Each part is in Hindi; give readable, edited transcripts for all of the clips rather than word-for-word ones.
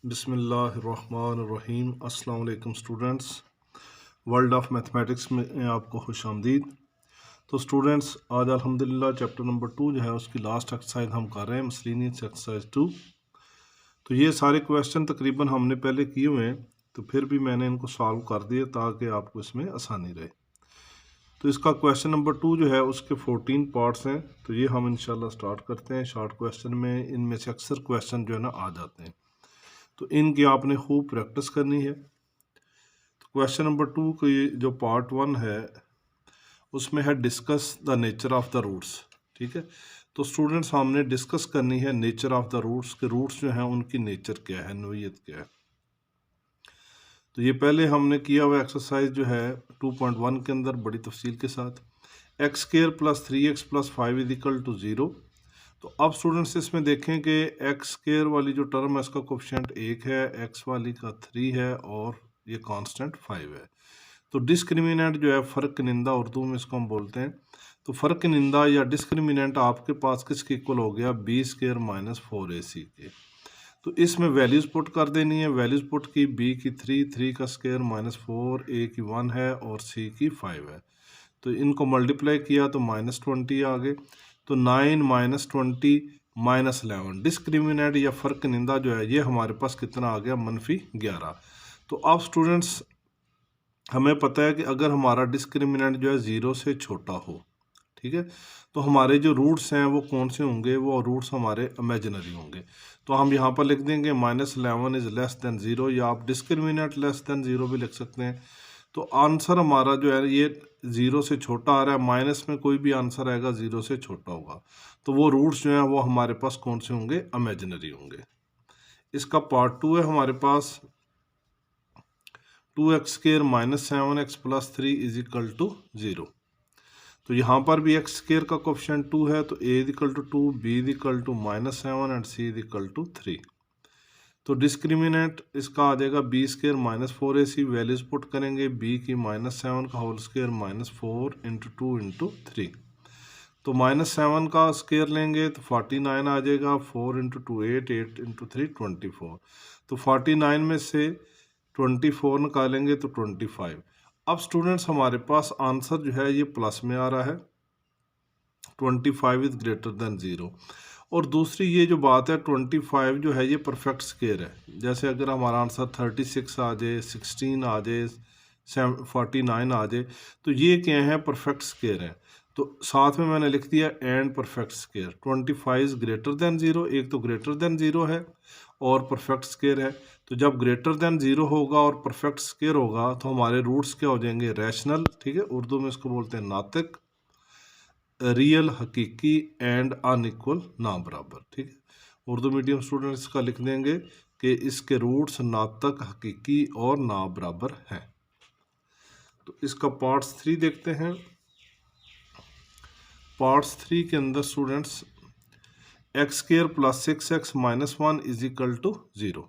बिस्मिल्लाहिर्रहमानिर्रहीम। अस्सलाम वालेकुम स्टूडेंट्स। वर्ल्ड ऑफ मैथमेटिक्स में आपको खुश आमदीद। तो स्टूडेंट्स, आज अल्हम्दुलिल्लाह चैप्टर नंबर 2 जो है उसकी लास्ट एक्सरसाइज हम कर रहे हैं, मिसलेनियस एक्सरसाइज 2। तो ये सारे क्वेश्चन तकरीबन हमने पहले किए हुए हैं, तो फिर भी मैंने इनको सॉल्व कर दिए ताकि आपको इसमें आसानी रहे। तो इसका क्वेश्चन नंबर 2 जो है उसके 14 पार्ट्स हैं, तो ये हम इंशाल्लाह स्टार्ट करते हैं। शॉर्ट क्वेश्चन में इनमें से अक्सर क्वेश्चन जो है ना आ जाते हैं, तो इनकी आपने खूब प्रैक्टिस करनी है। तो क्वेश्चन नंबर 2 की जो पार्ट 1 है उसमें है discuss the nature of the roots. ठीक है, तो स्टूडेंट्स हमने डिस्कस करनी है नेचर ऑफ द रूट्स के रूट्स जो हैं उनकी नेचर क्या है, नोयत क्या है। तो ये पहले हमने किया हुआ एक्सरसाइज जो है 2.1 के अंदर बड़ी तफसील के साथ। X square plus 3x plus 5 is equal to 0। तो अब स्टूडेंट्स इसमें देखें कि एक्स स्क्र वाली जो टर्म है इसका कोफिशिएंट 1 है, एक्स वाली का 3 है और ये कांस्टेंट 5 है। तो डिस्क्रिमिनेंट जो है फ़र्क-निंदा उर्दू में इसको हम बोलते हैं। तो फ़र्क-निंदा या डिस्क्रिमिनेंट आपके पास किसके इक्वल हो गया, बी स्क्र माइनस 4ac के। तो इसमें वैल्यूज़ पुट कर देनी है। वैल्यूज़ पुट की, बी की 3 का स्क्वायर माइनस 4, ए की 1 है और सी की 5 है। तो इनको मल्टीप्लाई किया तो -20 आ गए। तो 9 -20 -11 डिस्क्रिमिनेंट या फ़र्क निंदा जो है ये हमारे पास कितना आ गया, -11। तो अब स्टूडेंट्स हमें पता है कि अगर हमारा डिस्क्रिमिनेंट जो है 0 से छोटा हो, ठीक है, तो हमारे जो रूट्स हैं वो कौन से होंगे, वो रूट्स हमारे इमेजिनरी होंगे। तो हम यहाँ पर लिख देंगे -11 इज़ लेस दैन 0, या आप डिस्क्रिमिनेंट लेस दैन 0 भी लिख सकते हैं। तो आंसर हमारा जो है ये 0 से छोटा आ रहा है, माइनस में कोई भी आंसर आएगा 0 से छोटा होगा, तो वो रूट्स जो हैं वो हमारे पास कौन से होंगे, इमेजिनरी होंगे। इसका पार्ट 2 है हमारे पास 2x square minus 7x plus 3 is equal to 0। तो यहाँ पर भी एक्स स्क्वायर का कोफिशिएंट 2 है, तो a is equal to 2, b is equal to -7 and c is equal to 3। तो डिस्क्रिमिनेंट इसका आ जाएगा b square minus 4ac। Values put करेंगे, b की -7 का होल स्क्र -4 इंटू 2 इंटू 3। तो -7 का स्क्र लेंगे तो 49 आ जाएगा। 4 इंटू 2 8, 8 इंटू 3 24। तो 49 में से 24 निकालेंगे तो 25। अब स्टूडेंट्स हमारे पास आंसर जो है ये प्लस में आ रहा है, 25 इज ग्रेटर दैन 0। और दूसरी ये जो बात है 25 जो है ये परफेक्ट स्क्वायर है। जैसे अगर हमारा आंसर 36 आ जाए, 16 आ जाए, 49 आ जाए, तो ये क्या है, परफेक्ट स्क्वायर है। तो साथ में मैंने लिख दिया and perfect square. 25 is greater than 0, एक तो ग्रेटर दैन 0 है और परफेक्ट स्क्वायर है। तो जब ग्रेटर दैन 0 होगा और परफेक्ट स्क्वायर होगा तो हमारे रूट्स क्या हो जाएंगे, रैशनल। ठीक है, उर्दू में इसको बोलते हैं नातिक, रियल हकीकी एंड अनइक्वल ना बराबर। ठीक है, उर्दू मीडियम स्टूडेंट्स इसका लिख देंगे कि इसके रूट्स नातक, हकीकी और ना बराबर हैं। तो इसका पार्ट्स 3 देखते हैं। पार्ट्स 3 के अंदर students x square plus 6x minus 1 is equal to 0।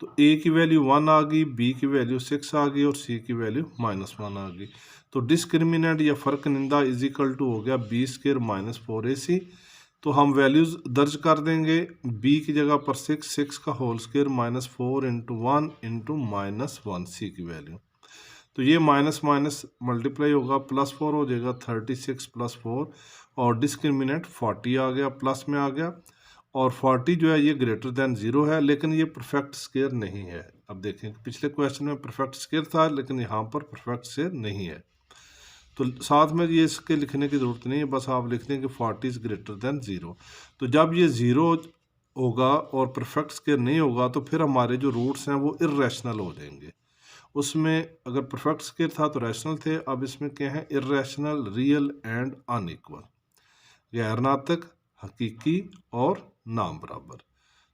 तो a की वैल्यू 1 आ गई, b की वैल्यू 6 आ गई और c की वैल्यू -1 आ गई। तो डिस्क्रिमिनेंट या फ़र्क निंदा इज इक्वल टू हो गया b स्क्वायर माइनस 4ac। तो हम वैल्यूज़ दर्ज कर देंगे, b की जगह पर 6 का whole square -4 into 1 into -1 c की वैल्यू। तो ये माइनस माइनस मल्टीप्लाई होगा, +4 हो जाएगा, 36 + 4 और डिस्क्रिमिनेंट 40 आ गया, प्लस में आ गया। और 40 जो है ये ग्रेटर दैन 0 है, लेकिन ये परफेक्ट स्क्वायर नहीं है। अब देखें पिछले क्वेश्चन में परफेक्ट स्क्वायर था, लेकिन यहाँ पर परफेक्ट स्क्वायर नहीं है। तो साथ में ये इसके लिखने की ज़रूरत नहीं है, बस आप लिख दें कि 40 इज़ ग्रेटर दैन 0। तो जब ये 0 होगा और परफेक्ट स्क्वायर नहीं होगा तो फिर हमारे जो रूट्स हैं वो इर्रेशनल हो जाएंगे। उसमें अगर परफेक्ट स्क्वायर था तो रैशनल थे, अब इसमें क्या है, इर्रेशनल, रियल एंड अनइक्वल, गैर नातक, हकीकी और नाम बराबर।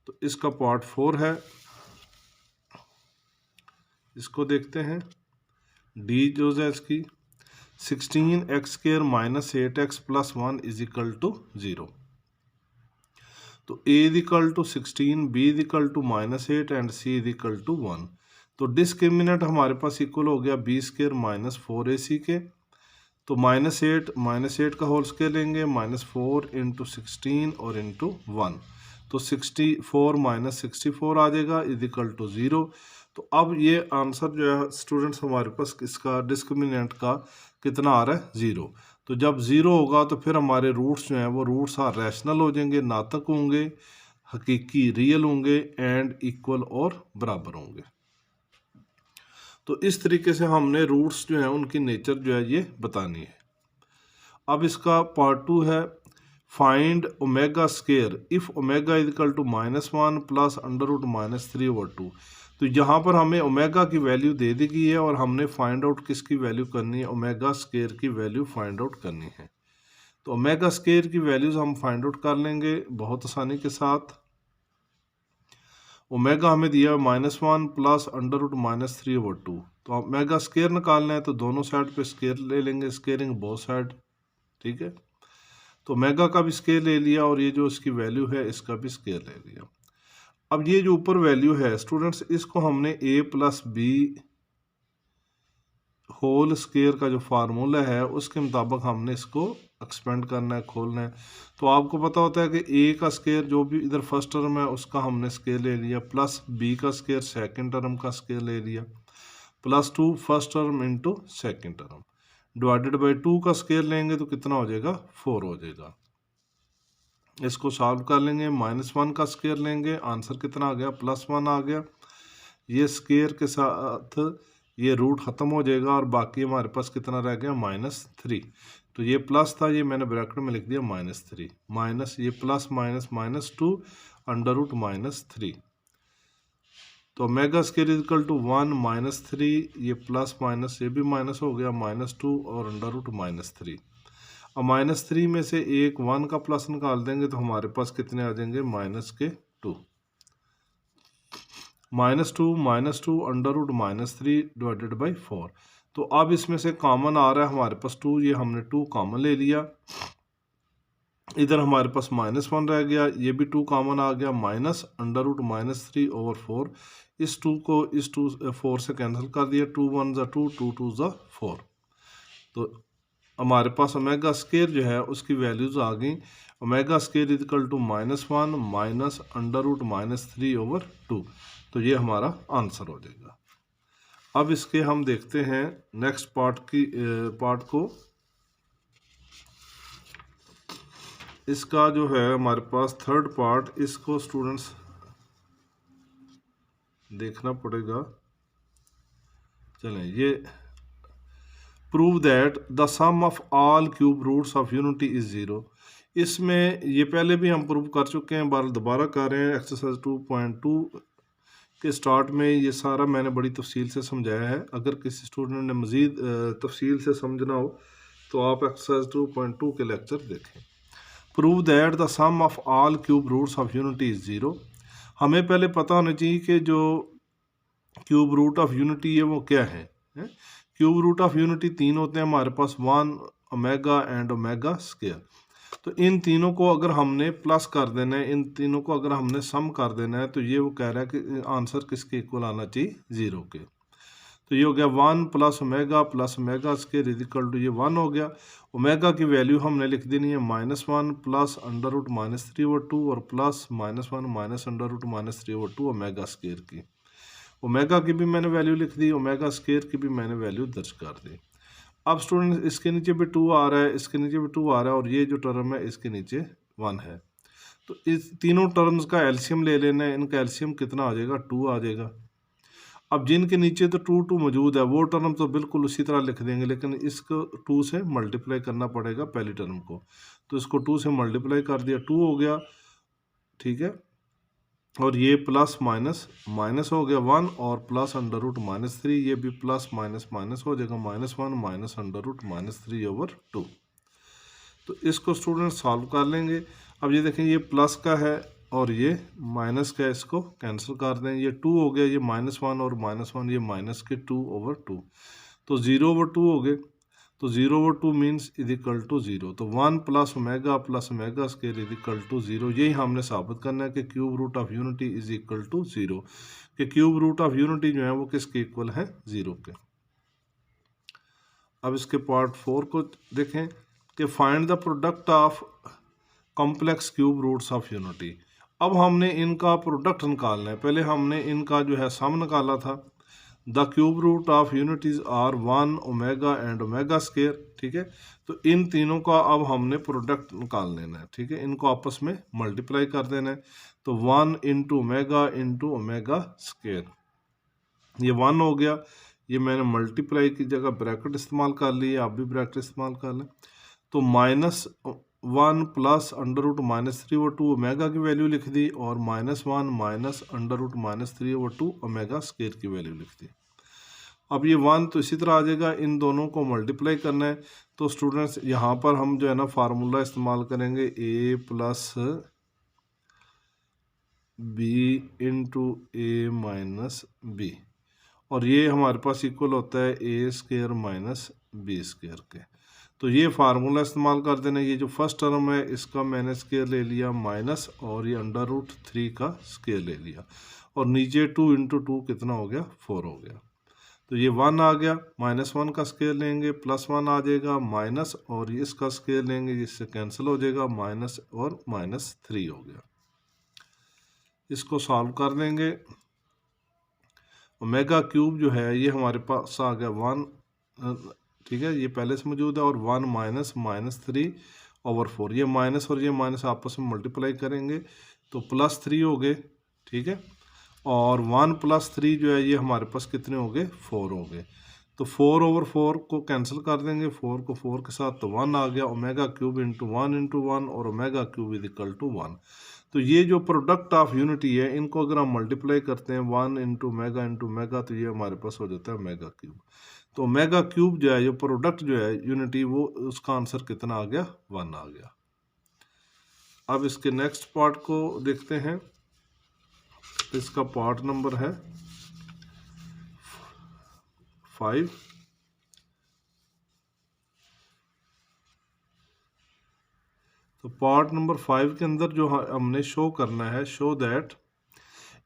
तो इसका पार्ट 4 है, इसको देखते हैं। डी जो है इसकी 16x square minus 8x plus 1 is equal to 0। तो a is equal to 16, b is equal to -8 and c is equal to 1। तो डिस्क्रिमिनेंट हमारे पास इक्वल हो गया b स्क्वायर माइनस 4ac के। तो -8 का होल स्क्वायर लेंगे, -4 इंटू 16 और इंटू 1। तो 64 माइनस 64 आ जाएगा इज इक्वल टू 0। तो अब ये आंसर जो है स्टूडेंट्स हमारे पास इसका डिस्क्रिमिनेंट का कितना आ रहा है 0। तो जब 0 होगा तो फिर हमारे रूट्स जो हैं वो रूट्स आर रैशनल हो जाएंगे, नातक होंगे, हकीकी रियल होंगे एंड इक्वल और बराबर होंगे। तो इस तरीके से हमने रूट्स जो हैं उनकी नेचर जो है ये बतानी है। अब इसका पार्ट 2 है find omega square if omega is equal to -1 plus under root -3/2। तो यहाँ पर हमें ओमेगा की वैल्यू दे दी गई है और हमने फाइंड आउट किसकी वैल्यू करनी है, ओमेगा स्केयर की वैल्यू फाइंड आउट करनी है। तो ओमेगा स्केयर की वैल्यूज हम फाइंड आउट कर लेंगे बहुत आसानी के साथ। ओमेगा हमें दिया -1 प्लस अंडर रूट -3/2। तो ओमेगा स्केयर निकालना है तो दोनों साइड पे स्केयर ले लेंगे, स्केयरिंग बोथ साइड, ठीक है। तो ओमेगा का भी स्केयर ले लिया और ये जो इसकी वैल्यू है इसका भी स्केयर ले लिया। अब ये जो ऊपर वैल्यू है स्टूडेंट्स इसको हमने a plus b whole square का जो फार्मूला है उसके मुताबिक हमने इसको एक्सपेंड करना है, खोलना है। तो आपको पता होता है कि a का स्केयर जो भी इधर फर्स्ट टर्म है उसका हमने स्केयर ले लिया, प्लस b का स्केयर सेकंड टर्म का स्केयर ले लिया, plus 2 first term into second term, divided by 2 का स्केयर लेंगे तो कितना हो जाएगा 4 हो जाएगा। इसको सॉल्व कर लेंगे, -1 का स्केयर लेंगे, आंसर कितना आ गया +1 आ गया। ये स्केयर के साथ ये रूट ख़त्म हो जाएगा और बाकी हमारे पास कितना रह गया -3। तो ये प्लस था, ये मैंने ब्रैकेट में लिख दिया -3, माइनस ये प्लस माइनस -2 अंडर रूट -3। तो ओमेगा स्केयर इक्वल टू 1 -3, ये प्लस माइनस ये भी माइनस हो गया -2 और अंडर रूट -3। अब -3 में से एक 1 का प्लस निकाल देंगे तो हमारे पास कितने आ जाएंगे -2। -2 अंडर रूट -3 डिवाइडेड बाई 4। तो अब इसमें से कॉमन आ रहा है हमारे पास 2, ये हमने 2 कॉमन ले लिया, इधर हमारे पास -1 रह गया, ये भी 2 कॉमन आ गया, माइनस अंडर रूट -3/4। इस 2 को इस 4 से कैंसिल कर दिया, 2 1 ज़ा 2, 2 2 ज़ा 4। तो हमारे पास ओमेगा स्केयर जो है उसकी वैल्यूज आ गई। Omega square equal to -1 minus under root -3/2। तो ये हमारा आंसर हो जाएगा। अब इसके हम देखते हैं नेक्स्ट पार्ट को। इसका जो है हमारे पास थर्ड पार्ट, इसको स्टूडेंट्स देखना पड़ेगा। चलें, ये prove that the sum of all cube roots of unity is 0। इसमें ये पहले भी हम प्रूव कर चुके हैं, बार दोबारा कर रहे हैं। एक्सरसाइज 2.2 के स्टार्ट में ये सारा मैंने बड़ी तफसील से समझाया है। अगर किसी स्टूडेंट ने मज़ीद तफसील से समझना हो तो आप एक्सरसाइज 2.2 के लेक्चर देखें। Prove that the sum of all cube roots of unity is 0। हमें पहले पता होना चाहिए कि जो क्यूब रूट ऑफ यूनिटी है वो क्या है। क्यूब रूट ऑफ यूनिटी 3 होते हैं हमारे पास, 1 ओमेगा एंड ओमेगा स्केयर। तो इन तीनों को अगर हमने प्लस कर देना है, इन तीनों को अगर हमने सम कर देना है, तो ये वो कह रहा है कि आंसर किसके इक्वल आना चाहिए 0 के। तो ये हो गया 1 plus omega square is equal to ये 1 हो गया। ओमेगा की वैल्यू हमने लिख देनी है -1 प्लस अंडर रूट -3/2 और plus -1 minus under root -3/2 omega square की। ओमेगा की भी मैंने वैल्यू लिख दी, ओमेगा स्केयर की भी मैंने वैल्यू दर्ज कर दी। अब स्टूडेंट इसके नीचे भी 2 आ रहा है, इसके नीचे भी 2 आ रहा है और ये जो टर्म है इसके नीचे 1 है। तो इस तीनों टर्म्स का एलसीएम ले लेना है। इनका एलसीएम कितना आ जाएगा 2 आ जाएगा। अब जिनके नीचे तो 2 मौजूद है वो टर्म तो बिल्कुल उसी तरह लिख देंगे, लेकिन इसको 2 से मल्टीप्लाई करना पड़ेगा पहली टर्म को। तो इसको 2 से मल्टीप्लाई कर दिया, 2 हो गया, ठीक है। और ये प्लस माइनस माइनस हो गया 1 और प्लस अंडर रूट -3, ये भी प्लस माइनस माइनस हो जाएगा, -1 माइनस अंडर रूट -3/2। तो इसको स्टूडेंट सॉल्व कर लेंगे। अब ये देखें, ये प्लस का है और ये माइनस का है, इसको कैंसिल कर दें, ये 2 हो गया, ये -1 और -1 ये माइनस के 2/2। तो 0/2 हो गए। तो 0/2 मीन्स इज इक्वल टू 0। तो 1 plus omega square is equal to 0। यही हमने साबित करना है कि cube root of unity is equal to 0, कि क्यूब रूट ऑफ यूनिटी जो है वो किसके इक्वल है 0 के। अब इसके पार्ट 4 को देखें कि find the product of complex cube roots of unity. अब हमने इनका प्रोडक्ट निकालना है। पहले हमने इनका जो है सम निकाला था। The cube root of unities are 1 omega and omega square, ठीक है। तो इन तीनों का अब हमने प्रोडक्ट निकाल लेना है, ठीक है। इनको आपस में मल्टीप्लाई कर देना है। तो 1 इंटू ओमेगा स्केयर, ये 1 हो गया। ये मैंने मल्टीप्लाई की जगह ब्रैकेट इस्तेमाल कर ली है, आप भी ब्रैकेट इस्तेमाल कर लें। तो -1 प्लस √-3/2 ओमेगा की वैल्यू लिख दी, और -1 माइनस √-3/2 ओमेगा स्केयर की वैल्यू लिख दी। अब ये 1 तो इसी तरह आ जाएगा, इन दोनों को मल्टीप्लाई करना है। तो स्टूडेंट्स यहाँ पर हम जो है ना फार्मूला इस्तेमाल करेंगे a plus b into a minus b, और ये हमारे पास इक्वल होता है a square minus b square के। तो ये फार्मूला इस्तेमाल कर देना। ये जो फर्स्ट टर्म है इसका मैंने स्केयर ले लिया माइनस, और ये √3 का स्केयर ले लिया, और नीचे 2 इंटू 2 कितना हो गया, 4 हो गया। तो ये 1 आ गया, -1 का स्केयर लेंगे, +1 आ जाएगा माइनस, और ये इसका स्केयर लेंगे जिससे कैंसिल हो जाएगा, माइनस और -3 हो गया। इसको सॉल्व कर देंगे। ओमेगा क्यूब जो है ये हमारे पास आ गया 1, ठीक है, ये पहले से मौजूद है, और 1 माइनस -3/4, ये माइनस और ये माइनस आपस में मल्टीप्लाई करेंगे तो +3 हो गए, ठीक है। और 1 + 3 जो है ये हमारे पास कितने हो गए, 4 हो गए। तो 4/4 को कैंसिल कर देंगे, 4 को 4 के साथ, तो 1 आ गया। ओमेगा क्यूब इंटू 1 और omega cube is equal to 1। तो ये जो प्रोडक्ट ऑफ यूनिटी है, इनको अगर हम मल्टीप्लाई करते हैं 1 इंटू मेगा, तो ये हमारे पास हो जाता है ओमेगा क्यूब। तो ओमेगा क्यूब जो है, जो प्रोडक्ट जो है यूनिटी, वो उसका आंसर कितना आ गया, 1 आ गया। अब इसके नेक्स्ट पार्ट को देखते हैं। इसका पार्ट नंबर है 5। तो पार्ट नंबर 5 के अंदर जो हमने शो करना है, show that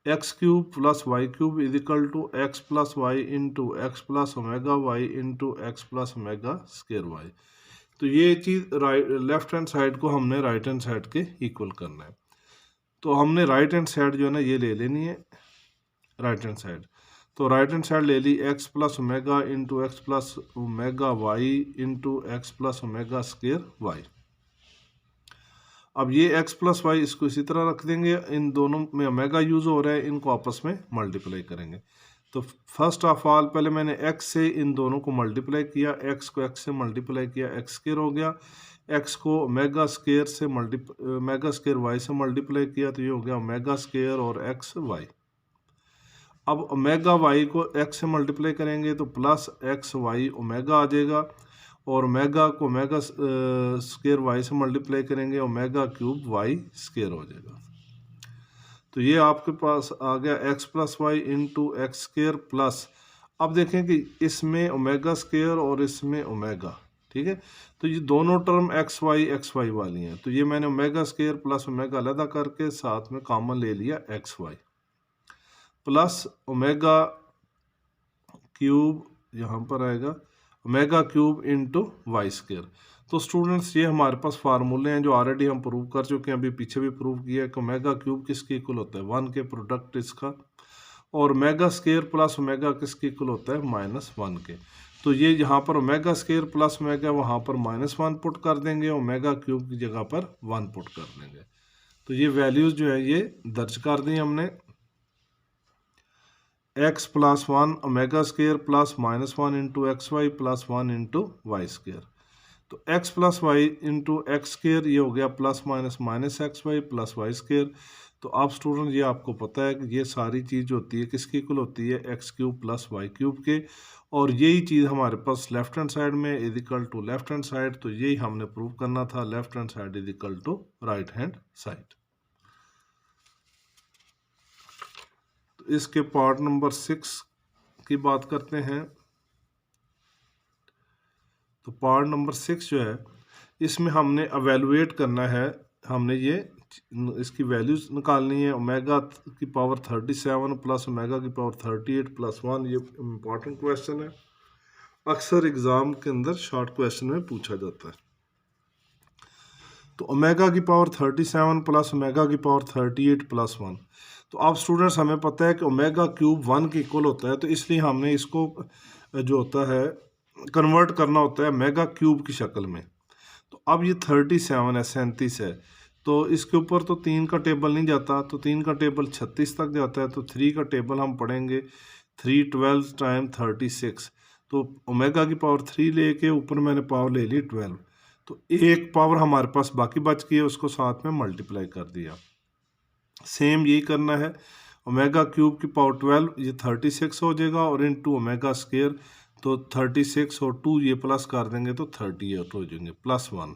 x³ + y³ is equal to x + y into x + omega y into x + omega square y। तो ये चीज़ लेफ्ट हैंड साइड को हमने राइट हैंड साइड के इक्वल करना है। तो हमने राइट हैंड साइड जो है ना ये ले लेनी है, राइट हैंड साइड। तो राइट हैंड साइड ले ली, x + omega into x + omega y into x + omega square y। अब ये x + y इसको इसी तरह रख देंगे, इन दोनों में ओमेगा यूज़ हो रहा है, इनको आपस में मल्टीप्लाई करेंगे। तो फर्स्ट ऑफ ऑल पहले मैंने x से इन दोनों को मल्टीप्लाई किया, x को x से मल्टीप्लाई किया, x स्केयर हो गया। x को ओमेगा स्केयर से ओमेगा स्केयर y से मल्टीप्लाई किया, तो ये हो गया ओमेगा स्केयर और x y। अब ओमेगा y को x से मल्टीप्लाई करेंगे तो प्लस एक्स वाई ओमेगा आ जाएगा, और ओमेगा को ओमेगा स्केयर वाई से मल्टीप्लाई करेंगे, ओमेगा क्यूब वाई स्केयर हो जाएगा। तो ये आपके पास आ गया x + y into x square plus, अब देखें कि इसमें ओमेगा स्केयर और इसमें ओमेगा, ठीक है। तो ये दोनों टर्म एक्स वाई वाली हैं, तो ये मैंने ओमेगा स्केयर प्लस ओमेगा अलग करके साथ में कॉमन ले लिया x y, plus omega cube यहाँ पर आएगा omega cube into y square. तो स्टूडेंट्स ये हमारे पास फार्मूले हैं जो ऑलरेडी हम प्रूव कर चुके हैं, अभी पीछे भी प्रूव किया है कि ओमेगा क्यूब किसके इक्वल होता है, 1 के प्रोडक्ट इसका, और ओमेगा स्केयर प्लस ओमेगा किसके इक्वल होता है, -1 के। तो ये यहाँ पर ओमेगा स्केयर प्लस ओमेगा, वहाँ पर -1 पुट कर देंगे, ओमेगा क्यूब की जगह पर 1 पुट कर देंगे। तो ये वैल्यूज़ जो है ये दर्ज कर दी हमने। x + 1 omega square plus -1 into x y plus 1 into y square. तो x + y into x square ये हो गया ±-x y plus y square. तो आप स्टूडेंट ये आपको पता है कि ये सारी चीज़ होती है किसकी इक्वल होती है, x³ + y³ के, और यही चीज़ हमारे पास लेफ्ट हैंड साइड में is equal to left hand side. तो यही हमने प्रूव करना था, left hand side is equal to right hand side. तो इसके पार्ट नंबर 6 की बात करते हैं। तो पार्ट नंबर 6 जो है इसमें हमने एवेलुएट करना है, हमने ये इसकी वैल्यूज निकालनी है। ओमेगा की पावर 37 प्लस ओमेगा की पावर 38 प्लस 1, ये इम्पॉर्टेंट क्वेश्चन है, अक्सर एग्ज़ाम के अंदर शॉर्ट क्वेश्चन में पूछा जाता है। तो तो ओमेगा की पावर 37 प्लस ओमेगा की पावर 38 प्लस 1। तो अब स्टूडेंट्स हमें पता है कि ओमेगा क्यूब 1 के इक्वल होता है, तो इसलिए हमने इसको जो होता है कन्वर्ट करना होता है मेगा क्यूब की शक्ल में। तो अब ये 37 है, 37 है, तो इसके ऊपर तो 3 का टेबल नहीं जाता, तो 3 का टेबल 36 तक जाता है, तो 3 का टेबल हम पढ़ेंगे 3 12 टाइम 36। तो ओमेगा की पावर 3 लेके ऊपर मैंने पावर ले ली 12, तो एक पावर हमारे पास बाकी बच गई है, उसको साथ में मल्टीप्लाई कर दिया। सेम यही करना है, ओमेगा क्यूब की पावर 12 ये 36 हो जाएगा, और इनटू ओमेगा स्क्वायर, तो 36 और 2 ये प्लस कर देंगे तो 38 हो जाएंगे प्लस 1।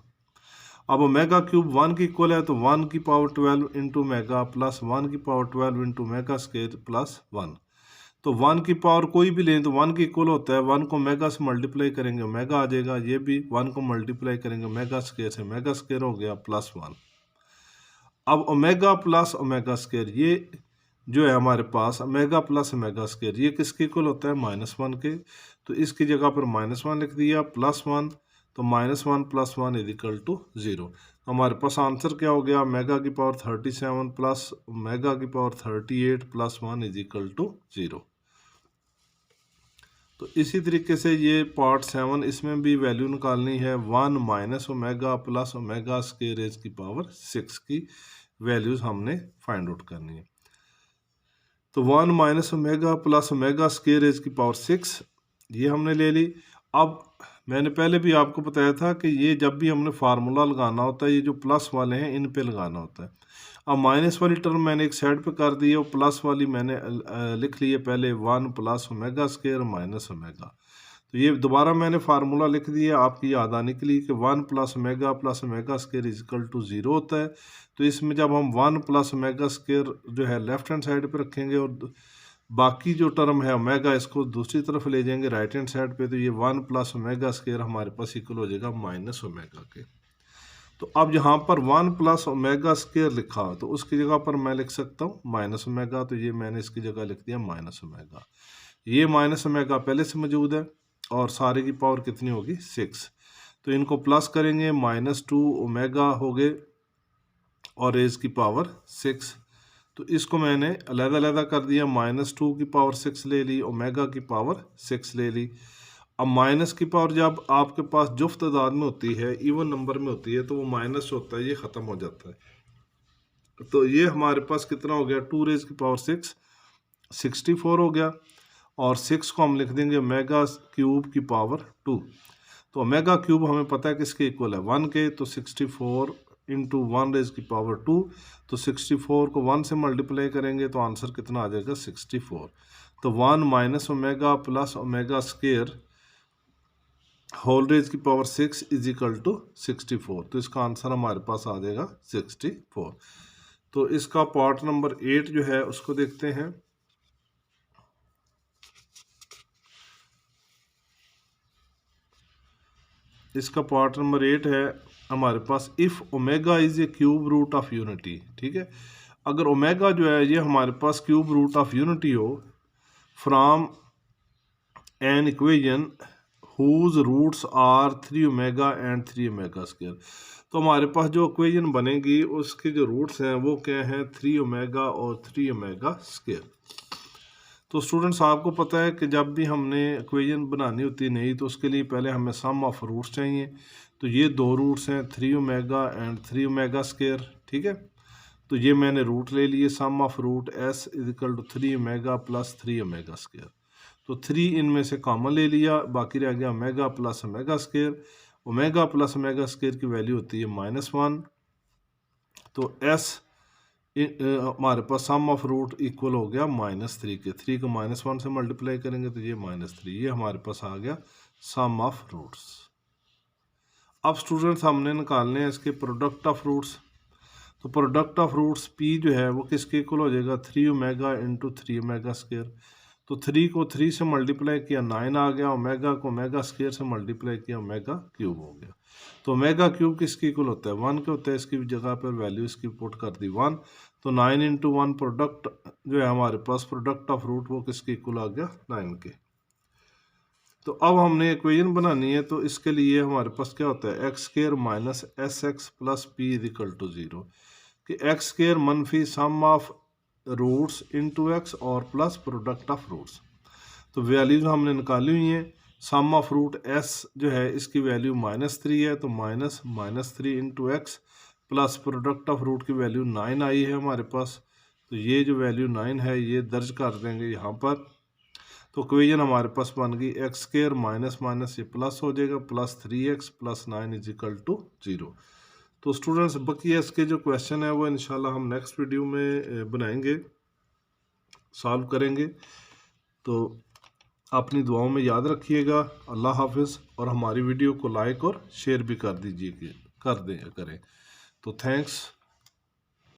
अब ओमेगा क्यूब 1 की इक्वल है, तो 1 की पावर 12 इंटू मेगा प्लस 1 की power 12 into mega square plus 1। तो 1 की पावर कोई भी लें तो 1 की इक्वल होता है, 1 को मेगा से मल्टीप्लाई करेंगे ओमेगा आ जाएगा, ये भी 1 को मल्टीप्लाई करेंगे मेगा स्क्वायर से, मेगा स्क्वायर हो गया प्लस 1। अब ओमेगा प्लस ओमेगा स्क्वायर ये जो है हमारे पास ओमेगा प्लस ओमेगा स्क्वायर ये किसके इक्वल होता है, -1 के, तो इसकी जगह पर -1 लिख दिया प्लस 1, तो -1 प्लस 1 इज इक्वल टू 0। हमारे पास आंसर क्या हो गया, ओमेगा की पावर 37 प्लस ओमेगा की power 38 plus 1 is equal to 0। तो इसी तरीके से ये पार्ट 7, इसमें भी वैल्यू निकालनी है, 1 minus omega plus omega square raise की पावर 6 की वैल्यूज हमने फाइंड आउट करनी है। तो 1 minus omega plus omega square raise की पावर 6 ये हमने ले ली। अब मैंने पहले भी आपको बताया था कि ये जब भी हमने फार्मूला लगाना होता है, ये जो प्लस वाले हैं इन पे लगाना होता है। अब माइनस वाली टर्म मैंने एक साइड पे कर दी है, और प्लस वाली मैंने लिख ली है पहले 1 plus omega square minus omega. तो ये दोबारा मैंने फार्मूला लिख दिया आपकी याद आने के लिए कि 1 plus omega square is equal to 0 होता है। तो इसमें जब हम 1 प्लस ओमेगा स्क्वायर जो है लेफ्ट हैंड साइड पे रखेंगे, और बाकी जो टर्म है ओमेगा इसको दूसरी तरफ ले जाएंगे राइट हैंड साइड पे, तो ये 1 प्लस ओमेगा स्क्वायर हमारे पास इक्वल हो जाएगा माइनस ओमेगा के। तो अब यहाँ पर 1 प्लस ओमेगा स्क्वायर लिखा, तो उसकी जगह पर मैं लिख सकता हूँ माइनस ओमेगा, तो ये मैंने इसकी जगह लिख दिया माइनस ओमेगा। ये माइनस ओमेगा पहले से मौजूद है, और सारे की पावर कितनी होगी 6, तो इनको प्लस करेंगे -2 ओमेगा हो गए और रेज की पावर 6। तो इसको मैंने अलग-अलग कर दिया, -2 की पावर 6 ले ली, ओमेगा की पावर 6 ले ली। अब माइनस की पावर जब आपके पास जुफ्त तादाद में होती है, इवन नंबर में होती है, तो वो माइनस होता है, ये ख़त्म हो जाता है। तो ये हमारे पास कितना हो गया, 2 रेज की पावर 6 64 हो गया, और 6 को हम लिख देंगे ओमेगा क्यूब की पावर 2। तो ओमेगा क्यूब हमें पता है किसके इक्वल है, 1 के, तो 64 इंटू 1 रेज की पावर 2, तो 64 को 1 से मल्टीप्लाई करेंगे तो आंसर कितना आ जाएगा 64। तो 1 minus omega plus omega square whole raise की पावर 6 इज इक्वल टू 64। तो इसका आंसर हमारे पास आ जाएगा 64। तो इसका पार्ट नंबर 8 जो है उसको देखते हैं। इसका पार्ट नंबर 8 है हमारे पास, if omega is a cube root of unity. ठीक है, अगर ओमेगा जो है ये हमारे पास क्यूब रूट ऑफ यूनिटी हो from an equation whose roots are 3 omega and 3 omega square, तो हमारे पास जो इक्वेशन बनेगी उसके जो रूट्स हैं वो क्या हैं, 3 ओमेगा और 3 ओमेगा स्क्वायर। तो स्टूडेंट्स आपको पता है कि जब भी हमने इक्वेशन बनानी होती है नहीं, तो उसके लिए पहले हमें सम ऑफ रूट्स चाहिए। तो ये 2 रूट्स हैं 3 ओमेगा एंड 3 ओमेगा स्क्वायर। ठीक है, तो ये मैंने रूट ले लिए, sum of roots is equal to 3 omega plus 3 omega square. तो 3 इनमें से कॉमन ले लिया, बाकी रह गया omega plus omega square. Omega plus omega square की वैल्यू होती है -1, तो एस हमारे पास सम ऑफ रूट इक्वल हो गया -3 के। 3 को -1 से मल्टीप्लाई करेंगे तो ये -3, ये हमारे पास आ गया सम ऑफ रूट्स। अब स्टूडेंट्स हमने निकालने हैं इसके प्रोडक्ट ऑफ रूट्स। तो प्रोडक्ट ऑफ रूट्स P जो है वो किसके इक्वल हो जाएगा, 3 ओमेगा इंटू 3 ओमेगा स्क्वायर। तो 3 को 3 से मल्टीप्लाई किया 9 आ गया, ओमेगा को ओमेगा स्क्वायर से मल्टीप्लाई किया ओमेगा क्यूब हो गया। तो ओमेगा क्यूब किसके इक्वल होता है, 1 के होता है। इसकी जगह पर वैल्यू इसकी पुट कर दी 1, तो 9 इंटू 1 प्रोडक्ट जो है हमारे पास प्रोडक्ट ऑफ रूट वो किसके इक्वल आ गया, 9 के। तो अब हमने इक्वेशन बनानी है, तो इसके लिए हमारे पास क्या होता है, x square minus s x plus p is equal to 0, कि एक्स स्क्वायर मनफी sum of roots into x और प्लस प्रोडक्ट ऑफ रूट्स। तो वैल्यूज हमने निकाली हुई हैं। सम ऑफ रूट एस जो है इसकी वैल्यू -3 है, तो -3 into x plus product of root की वैल्यू 9 आई है हमारे पास। तो ये जो वैल्यू 9 है ये दर्ज कर देंगे यहाँ पर। तो इक्वेशन हमारे पास बन गई एक्स स्क्वायर माइनस माइनस ये प्लस हो जाएगा, plus 3x plus 9 is equal to 0। तो स्टूडेंट्स बाकी इसके जो क्वेश्चन है वो इंशाल्लाह हम नेक्स्ट वीडियो में बनाएंगे, सॉल्व करेंगे। तो अपनी दुआओं में याद रखिएगा। अल्लाह हाफिज़, और हमारी वीडियो को लाइक और शेयर भी कर दीजिए, कर दें करें। तो थैंक्स।